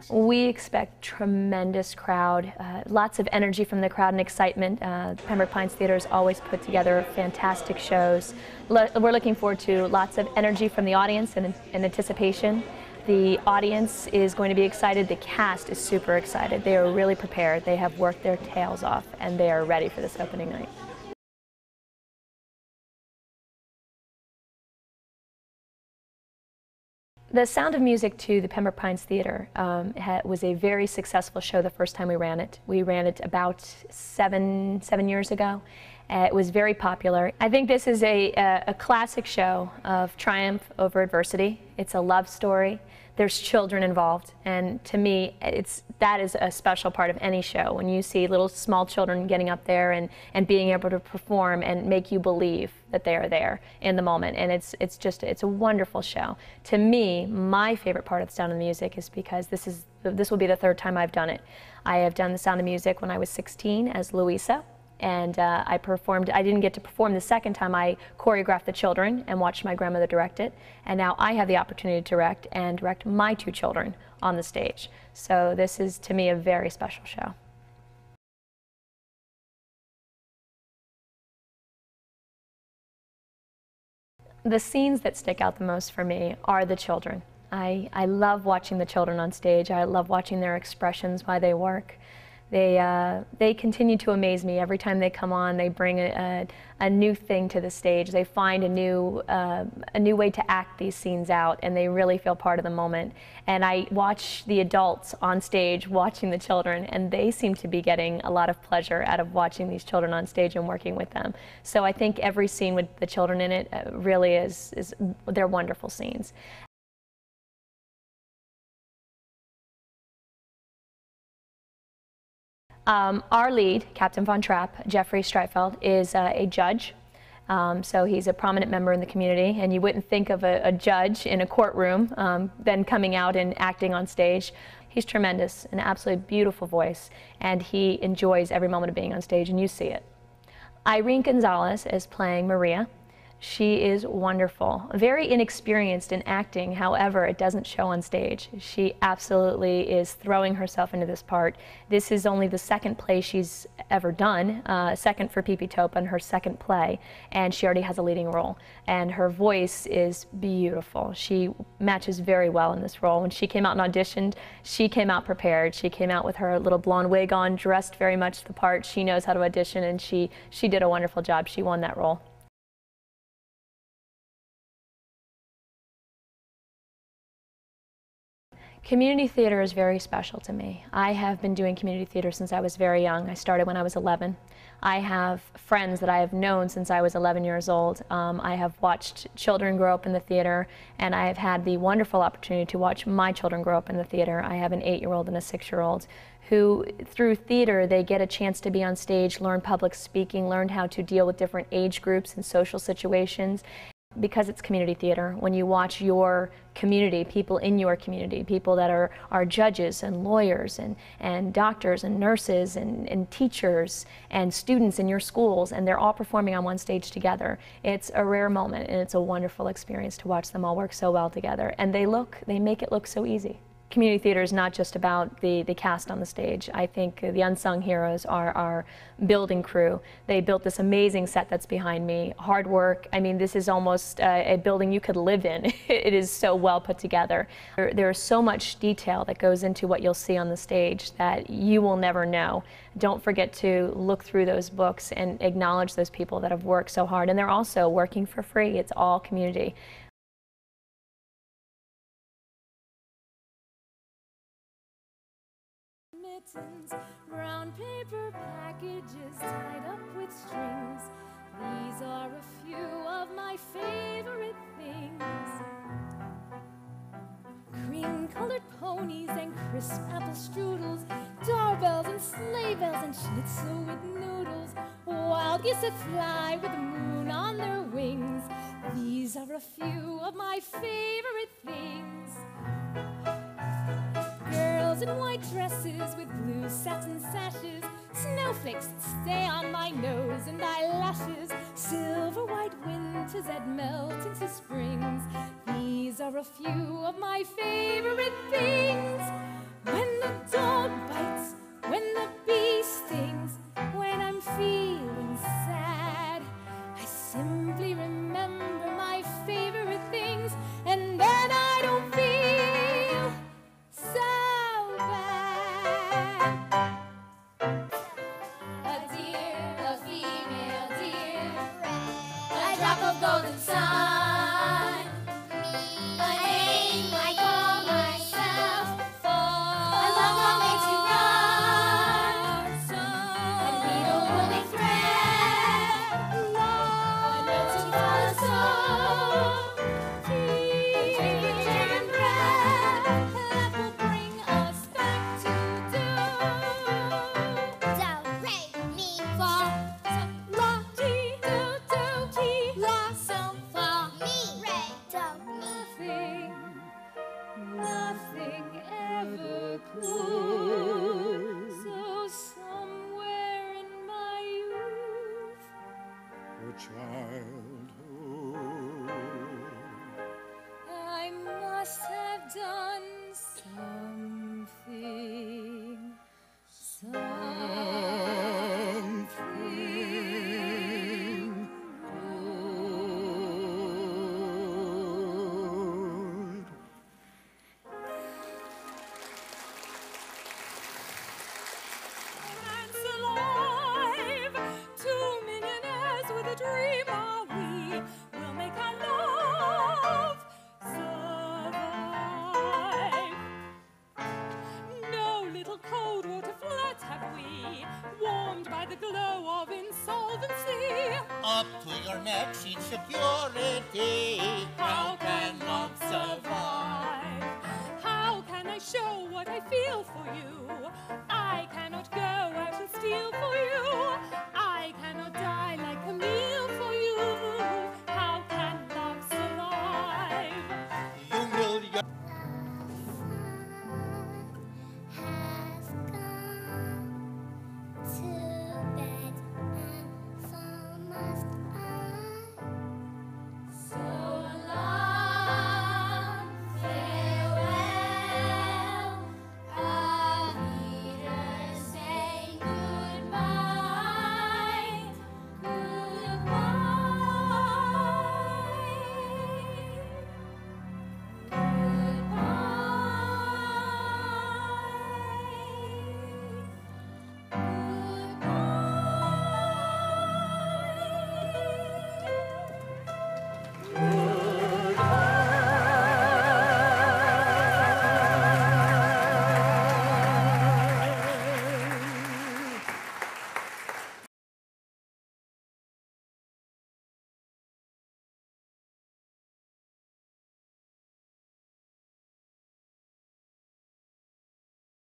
We expect tremendous crowd, lots of energy from the crowd and excitement. Pembroke Pines Theater has always put together fantastic shows. We're looking forward to lots of energy from the audience and anticipation. The audience is going to be excited. The cast is super excited. They are really prepared. They have worked their tails off and they are ready for this opening night. The Sound of Music to the Pembroke Pines Theater was a very successful show the first time we ran it. We ran it about seven years ago. It was very popular. I think this is a classic show of triumph over adversity. It's a love story. There's children involved, and to me, that is a special part of any show. When you see little small children getting up there and being able to perform and make you believe that they are there in the moment, and it's a wonderful show. To me, my favorite part of The Sound of Music is because this will be the third time I've done it. I have done The Sound of Music when I was 16 as Louisa. And I didn't get to perform the second time. I choreographed the children and watched my grandmother direct it. And now I have the opportunity to direct my two children on the stage. So this is, to me, a very special show. The scenes that stick out the most for me are the children. I love watching the children on stage. I love watching their expressions while they work. They continue to amaze me. Every time they come on, they bring a new thing to the stage. They find a new way to act these scenes out, and they really feel part of the moment. And I watch the adults on stage watching the children, and they seem to be getting a lot of pleasure out of watching these children on stage and working with them. So I think every scene with the children in it really they're wonderful scenes. Our lead, Captain Von Trapp, Jeffrey Streitfeld, is a judge. So he's a prominent member in the community, and you wouldn't think of a judge in a courtroom then coming out and acting on stage. He's tremendous, an absolutely beautiful voice, and he enjoys every moment of being on stage, and you see it. Irene Gonzalez is playing Maria. She is wonderful, very inexperienced in acting, however, it doesn't show on stage. She absolutely is throwing herself into this part. This is only the second play she's ever done, second for Pippi Topa, her second play, and she already has a leading role. And her voice is beautiful. She matches very well in this role. When she came out and auditioned, she came out prepared. She came out with her little blonde wig on, dressed very much the part. She knows how to audition, and she did a wonderful job. She won that role. Community theater is very special to me. I have been doing community theater since I was very young. I started when I was 11. I have friends that I have known since I was 11 years old. I have watched children grow up in the theater, and I have had the wonderful opportunity to watch my children grow up in the theater. I have an 8-year-old and a 6-year-old who, through theater, they get a chance to be on stage, learn public speaking, learn how to deal with different age groups and social situations. Because it's community theater, when you watch your community, people in your community, people that are judges and lawyers and doctors and nurses and teachers and students in your schools, and they're all performing on one stage together, it's a rare moment, and it's a wonderful experience to watch them all work so well together. And they make it look so easy. Community theater is not just about the cast on the stage. I think the unsung heroes are our building crew. They built this amazing set that's behind me. Hard work. I mean, this is almost a building you could live in. It is so well put together. There is so much detail that goes into what you'll see on the stage that you will never know. Don't forget to look through those books and acknowledge those people that have worked so hard. And they're also working for free. It's all community. Brown paper packages tied up with strings. These are a few of my favorite things. Cream-colored ponies and crisp apple strudels, doorbells and sleigh bells and schnitzel with noodles, wild geese that fly with the moon on their wings. These are a few of my favorite things. Girls in white dresses with blue satin sashes, snowflakes that stay on my nose and eyelashes, silver white winters that melt into springs. These are a few of my favorite things. when the dog bites, when the bee stings, when I'm feeling sad. I simply remember my favorite things, and then I don't feel so bad. A deer, a female deer, a drop of golden sun, a name I call myself, for a long, long way to run, a needle woven thread, a note to follow, a drink of German bread that will bring us back to do. Do, re, mi, fa, sol, la, ti, do, do, ti, la, sol, fa, mi, re, do. Nothing ever could. So somewhere in my youth, Or childhood. I must have done something. Something Good. Romance alive, 2 millionaires with a dream are we. We'll make our love survive. No little cold water floods have we, warmed by the glow of insolvency. Up to your neck, sheet security. How can love survive? How can I show what I feel for you?